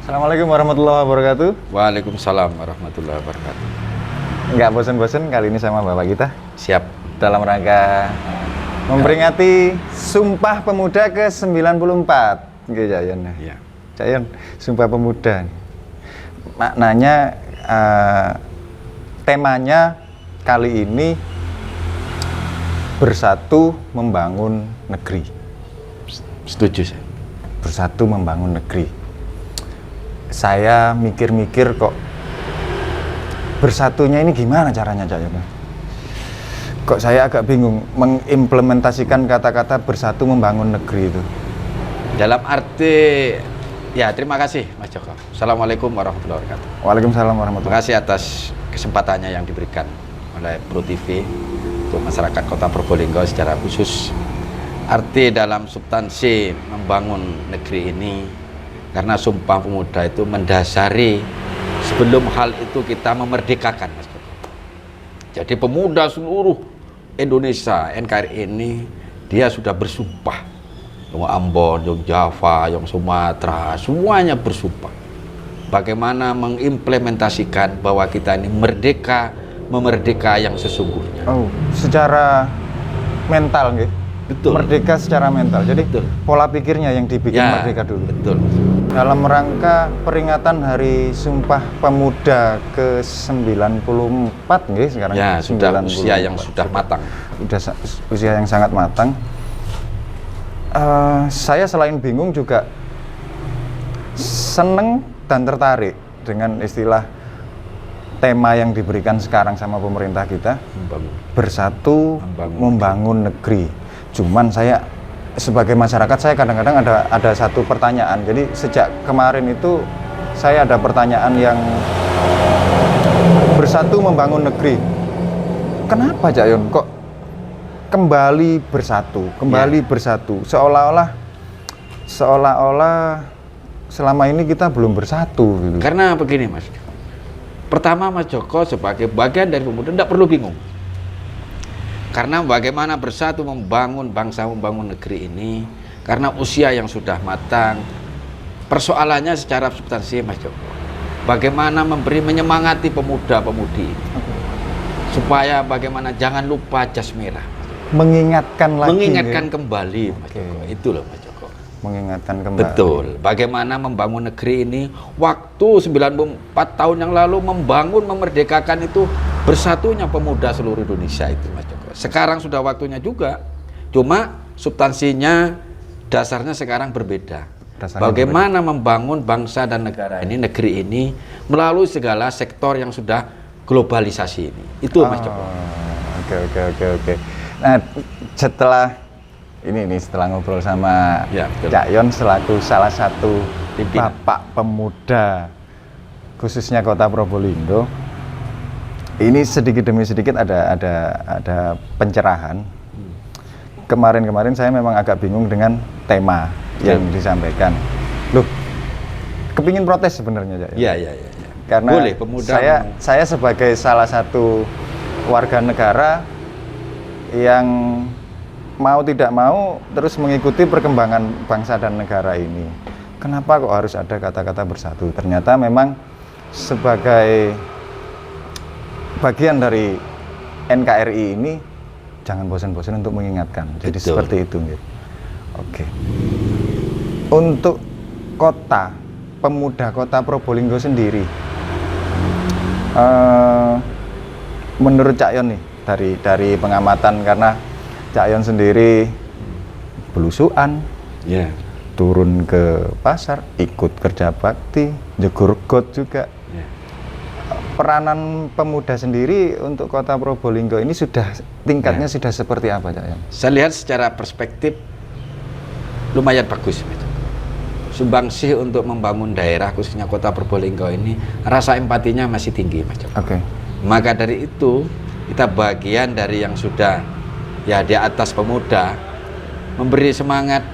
Assalamualaikum warahmatullahi wabarakatuh. Waalaikumsalam warahmatullahi wabarakatuh. Nggak bosan-bosan kali ini sama Bapak kita Siap. dalam rangka memperingati Sumpah Pemuda ke-94. Oke, Cayon. Ya. Cayon, Sumpah Pemuda. Maknanya, temanya kali ini bersatu membangun negeri. Setuju saya. Bersatu membangun negeri. Saya mikir-mikir kok bersatunya ini gimana caranya, Cayon? Kok saya agak bingung mengimplementasikan kata-kata bersatu membangun negeri itu. Dalam arti, ya terima kasih Mas Joko. Assalamualaikum warahmatullahi wabarakatuh. Waalaikumsalam Terima warahmatullahi kasih atas kesempatannya yang diberikan oleh Pro TV untuk masyarakat Kota Probolinggo secara khusus. Arti dalam substansi membangun negeri ini, karena Sumpah Pemuda itu mendasari sebelum hal itu kita memerdekakan, Mas Joko. Jadi pemuda seluruh Indonesia, NKRI ini, dia sudah bersumpah. Yang Ambon, yang Java, yang Sumatera, semuanya bersumpah. Bagaimana mengimplementasikan bahwa kita ini merdeka, memerdeka yang sesungguhnya. Oh, secara mental nggih. Betul. Merdeka secara mental. Jadi Betul. pola pikirnya yang dibikin Ya, merdeka dulu. betul. Dalam rangka peringatan Hari Sumpah Pemuda ke-94 nggih sekarang. Ya, sudah 94. usia yang sudah matang. Usia yang sangat matang. Saya selain bingung juga seneng dan tertarik dengan istilah tema yang diberikan sekarang sama pemerintah kita, bersatu membangun negeri. Cuman saya sebagai masyarakat, saya kadang-kadang ada satu pertanyaan. Jadi sejak kemarin itu saya ada pertanyaan yang bersatu membangun negeri. Kenapa, Cak Yon? Kok kembali bersatu, bersatu, seolah-olah selama ini kita belum bersatu gitu. Karena begini, Mas. Pertama, Mas Joko sebagai bagian dari pemuda tidak perlu bingung. Karena bagaimana bersatu membangun bangsa, membangun negeri ini, karena usia yang sudah matang. Persoalannya secara substansi, Mas Joko, bagaimana menyemangati pemuda-pemudi supaya bagaimana jangan lupa jas merah. Mengingatkan Kembali, Mas Joko. Itu loh, Mas Joko. Mengingatkan kembali. Betul. Bagaimana membangun negeri ini, waktu 94 tahun yang lalu membangun, memerdekakan itu bersatunya pemuda seluruh Indonesia itu, Mas Joko. Sekarang sudah waktunya juga. Cuma substansinya, dasarnya sekarang berbeda. Bagaimana membangun bangsa dan negara ini, negeri ini melalui segala sektor yang sudah globalisasi ini. Itu, Mas Joko. Oke. Nah, setelah ngobrol sama Cak Yon selaku salah satu bapak pemuda khususnya Kota Probolinggo, ini sedikit demi sedikit ada pencerahan. Kemarin saya memang agak bingung dengan tema yang disampaikan. Loh, kepingin protes sebenarnya, Cak Yon. Iya. Karena boleh, pemuda saya sebagai salah satu warga negara yang mau tidak mau terus mengikuti perkembangan bangsa dan negara ini. Kenapa kok harus ada kata-kata bersatu? Ternyata memang sebagai bagian dari NKRI ini jangan bosan-bosan untuk mengingatkan. Jadi Betul. seperti itu. Oke. Untuk pemuda Kota Probolinggo sendiri, menurut Cak Yon nih, dari pengamatan, karena Cak Yon sendiri belusuan, turun ke pasar, ikut kerja bakti, jegur got juga. Peranan pemuda sendiri untuk Kota Probolinggo ini tingkatnya sudah seperti apa, Cak Yon? Saya lihat secara perspektif lumayan bagus. Sumbangsih untuk membangun daerah khususnya Kota Probolinggo ini, rasa empatinya masih tinggi, Mas Joko. Oke. Maka dari itu kita bagian dari yang sudah di atas pemuda, memberi semangat,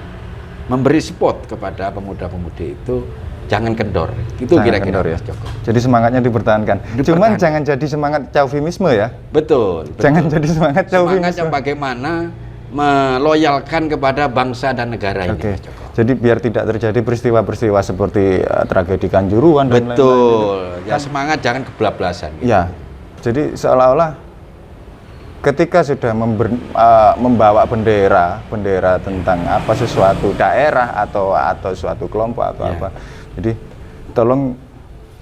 memberi support kepada pemuda-pemudi itu, jangan kendor. Itu kira-kira, Mas Joko. Jadi semangatnya dipertahankan. Cuman jangan jadi semangat chauvinisme ya. Betul. Jangan jadi semangat chauvinisme. Semangatnya bagaimana meloyalkan kepada bangsa dan negara ini, Mas Joko. Jadi biar tidak terjadi peristiwa-peristiwa seperti tragedi Kanjuruhan dan lain-lain. Betul. Ya semangat, jangan kebablasan. Gitu. Ya. Jadi seolah-olah ketika sudah membawa bendera tentang apa sesuatu daerah atau suatu kelompok atau apa. Jadi tolong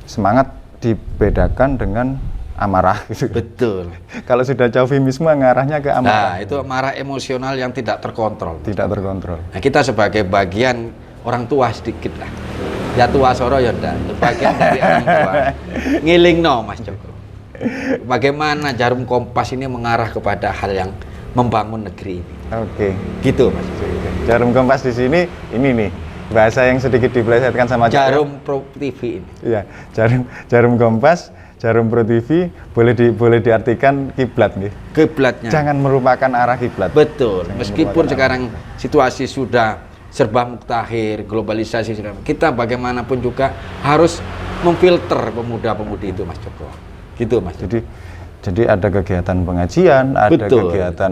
semangat dibedakan dengan amarah gitu. Betul. Kalau sudah chauvinisme ngarahnya ke amarah. Nah, itu amarah emosional yang tidak terkontrol. Tidak terkontrol. Nah, kita sebagai bagian orang tua sedikit lah. Ya tua soro ya ndak, bagian dari orang tua. Ngilingno Mas Joko. Bagaimana Jarum Kompas ini mengarah kepada hal yang membangun negeri ini. Oke. Gitu Mas. Jarum Kompas di sini ini nih. Bahasa yang sedikit diplesetkan sama Jarum Pro TV ini. Iya, Jarum Kompas, Jarum Pro TV boleh diartikan kiblat nih. Kiblatnya. Jangan merupakan arah kiblat. Betul. Meskipun sekarang situasi sudah serba muktahir, globalisasi sudah, kita bagaimanapun juga harus memfilter pemuda-pemudi itu Mas Joko. Gitu Mas. Jadi ada kegiatan pengajian, ada Betul. kegiatan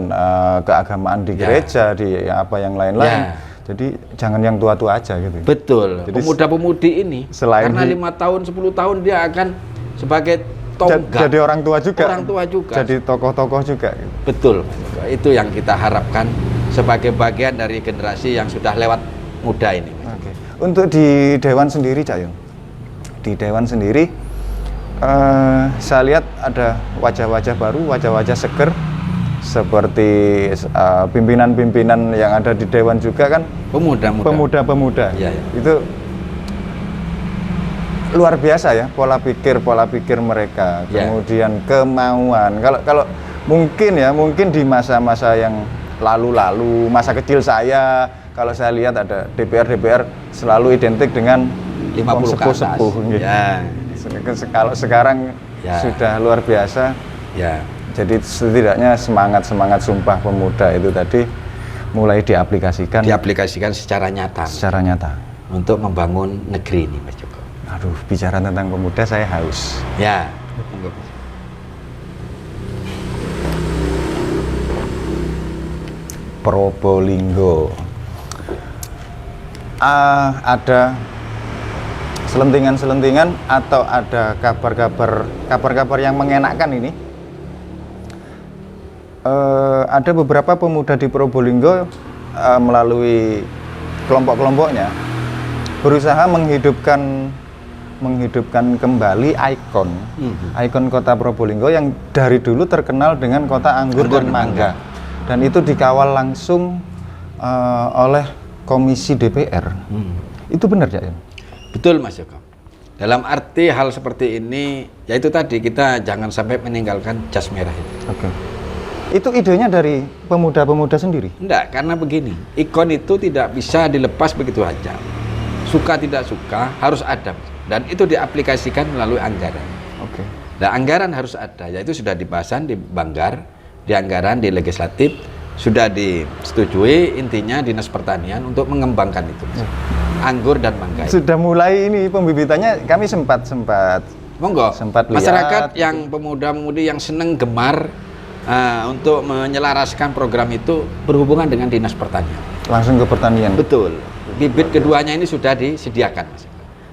keagamaan di gereja, di apa yang lain-lain. Jadi jangan yang tua-tua aja gitu. Betul. Jadi pemuda-pemudi ini karena 5 tahun, 10 tahun dia akan sebagai tonggak. Jadi orang tua juga. Orang tua juga. Jadi tokoh-tokoh juga. Gitu. Betul. Itu yang kita harapkan sebagai bagian dari generasi yang sudah lewat muda ini. Oke. Untuk di Dewan sendiri, Cak Yung. Di Dewan sendiri saya lihat ada wajah-wajah baru, wajah-wajah seger. Seperti pimpinan-pimpinan yang ada di Dewan juga kan pemuda-pemuda. Ya. Itu luar biasa ya pola pikir mereka, kemudian kemauan. Kalau mungkin di masa-masa yang lalu, masa kecil saya, kalau saya lihat ada DPR selalu identik dengan 50 sepuh-sepuh gitu. Ya. Kalau sekarang sudah luar biasa. Ya. Jadi setidaknya semangat Sumpah Pemuda itu tadi mulai diaplikasikan secara nyata untuk membangun negeri ini Mas Joko. Aduh, bicara tentang pemuda saya haus. Ya. Probolinggo. Ada selentingan atau ada kabar-kabar yang mengenakkan ini. Ada beberapa pemuda di Probolinggo melalui kelompok-kelompoknya berusaha menghidupkan kembali ikon kota Probolinggo yang dari dulu terkenal dengan kota anggur dan mangga. Dan itu dikawal langsung oleh Komisi DPR. Itu benar ya? Betul Mas Joko. Dalam arti hal seperti ini, yaitu tadi kita jangan sampai meninggalkan jas merah itu. Oke. Itu idenya dari pemuda-pemuda sendiri? Enggak, karena begini, ikon itu tidak bisa dilepas begitu aja. Suka tidak suka harus ada, dan itu diaplikasikan melalui anggaran. Oke. Nah, anggaran harus ada, yaitu sudah dibahasan di Banggar, di anggaran, di legislatif, sudah disetujui intinya Dinas Pertanian untuk mengembangkan itu. Anggur dan mangga. Sudah mulai ini pembibitannya, kami sempat monggo. Sempat masyarakat lihat, yang pemuda-pemudi yang seneng gemar untuk menyelaraskan program itu berhubungan dengan Dinas Pertanian. Langsung ke pertanian. Betul. Bibit keduanya ini sudah disediakan, Mas.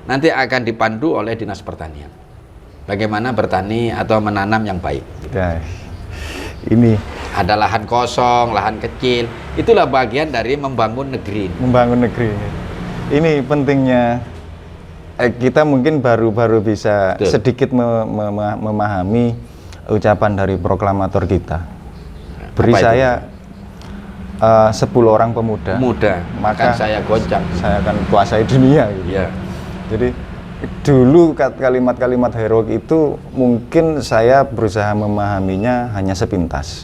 Nanti akan dipandu oleh Dinas Pertanian. Bagaimana bertani atau menanam yang baik. Ya, ini ada lahan kosong, lahan kecil. Itulah bagian dari membangun negeri. Membangun negeri. Ini pentingnya kita mungkin baru bisa sedikit memahami ucapan dari proklamator kita. Beri saya 10 orang pemuda, maka saya goncang, saya akan kuasai dunia gitu. Ya. Jadi dulu kalimat-kalimat heroik itu mungkin saya berusaha memahaminya hanya sepintas.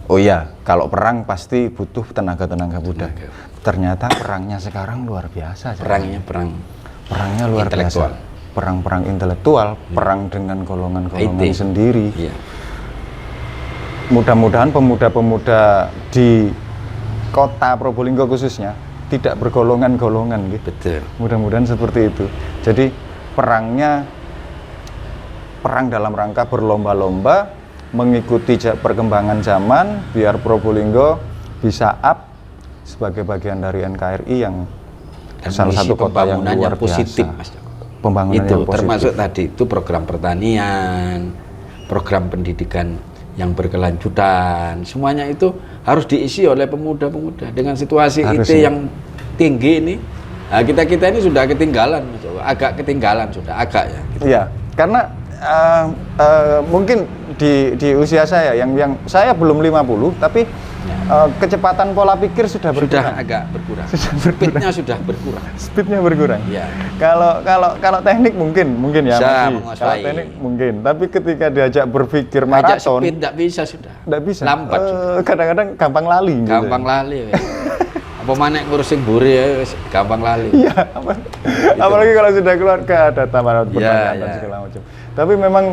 Oh iya, kalau perang pasti butuh tenaga muda. Ternyata perangnya sekarang luar biasa. Perangnya luar biasa. Perang intelektual, perang dengan golongan-golongan sendiri. Iya. Mudah-mudahan pemuda-pemuda di kota Probolinggo khususnya tidak bergolongan-golongan gitu. Betul. Mudah-mudahan seperti itu. Jadi perang dalam rangka berlomba-lomba mengikuti perkembangan zaman biar Probolinggo bisa up sebagai bagian dari NKRI yang Dan salah satu kota yang pembangunan luar yang positif, biasa. Mas Joko. Pembangunan Itu yang positif. termasuk tadi itu program pertanian, program pendidikan yang berkelanjutan, semuanya itu harus diisi oleh pemuda-pemuda. Dengan situasi Harus, IT ya. yang tinggi ini, nah kita ini sudah ketinggalan, Mas Joko. Agak ketinggalan sudah, agak ya. Gitu. Iya, karena mungkin di usia saya yang saya belum 50, tapi kecepatan pola pikir sudah berkurang. Sudah agak berkurang. Sudah Speednya sudah berkurang. Speednya berkurang. Ya. Kalau teknik mungkin ya Bisa masih. menguasai. Kalau teknik mungkin, tapi ketika diajak berpikir Ajak maraton, speed tidak bisa sudah. nggak bisa. Lambat. Kadang-kadang gampang lali. gitu. Gampang lali. Ya. Apa mana ngurusin buri ya, wis gampang lali. Iya, apalagi kalau sudah keluarga ada tambahan pertanyaan dan ya. segala macam. Tapi memang,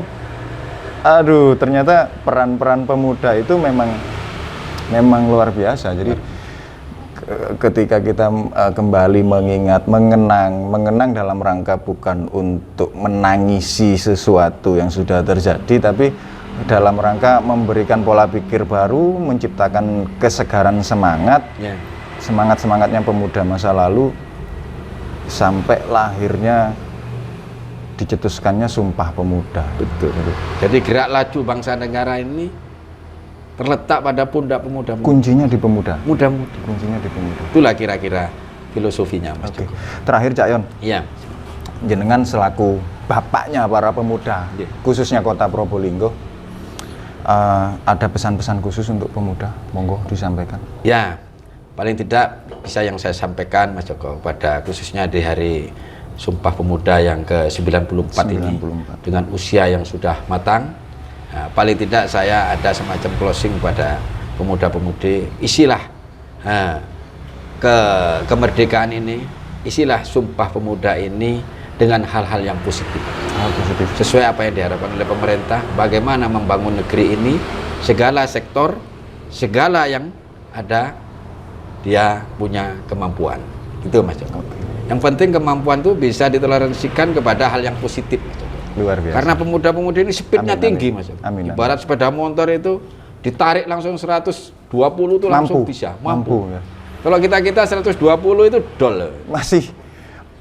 aduh, ternyata peran-peran pemuda itu memang luar biasa. Jadi ketika kita kembali mengingat, mengenang dalam rangka bukan untuk menangisi sesuatu yang sudah terjadi, tapi dalam rangka memberikan pola pikir baru, menciptakan kesegaran semangat. Ya. Semangat-semangatnya pemuda masa lalu sampai lahirnya dicetuskannya Sumpah Pemuda. Betul. Jadi gerak laju bangsa negara ini terletak pada pundak pemuda-pemuda. Kuncinya di pemuda. Muda-muda. Kuncinya di pemuda. Itulah kira-kira filosofinya, Mas Oke. Joko. Terakhir Cak Yon, Iya. jenengan selaku bapaknya para pemuda, Iya. khususnya Kota Probolinggo, ada pesan-pesan khusus untuk pemuda? Monggo disampaikan. Ya, paling tidak bisa yang saya sampaikan, Mas Joko, pada khususnya di hari Sumpah Pemuda yang ke-94 ini 94. dengan usia yang sudah matang. Nah, paling tidak saya ada semacam closing pada pemuda-pemudi, isilah kemerdekaan ini, isilah Sumpah Pemuda ini dengan hal-hal yang positif. Positif. Sesuai apa yang diharapkan oleh pemerintah, bagaimana membangun negeri ini, segala sektor, segala yang ada, dia punya kemampuan. Itu Mas Joko. Yang penting kemampuan itu bisa ditoleransikan kepada hal yang positif, Mas Joko. Luar biasa. Karena pemuda-pemuda ini speednya Amin, tinggi, amin. Mas Joko. Amin, amin. Ibarat sepeda motor itu ditarik langsung 120 itu langsung bisa. Mampu ya. Kalau kita 120 itu dol. Masih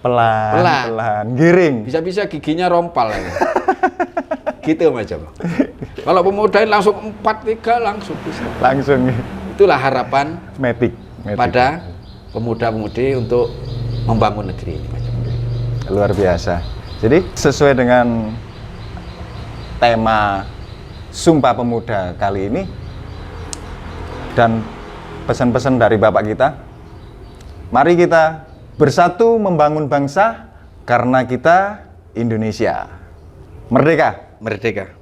pelan, giring. Bisa-bisa giginya rompal. Ya. Gitu Mas Joko. Kalau pemuda ini langsung 4-3 langsung bisa. Langsung Itulah harapan metik. pada pemuda-pemudi untuk membangun negeri ini, Mas Joko. Luar biasa. Jadi sesuai dengan tema Sumpah Pemuda kali ini dan pesan-pesan dari Bapak kita, mari kita bersatu membangun bangsa karena kita Indonesia. Merdeka! Merdeka!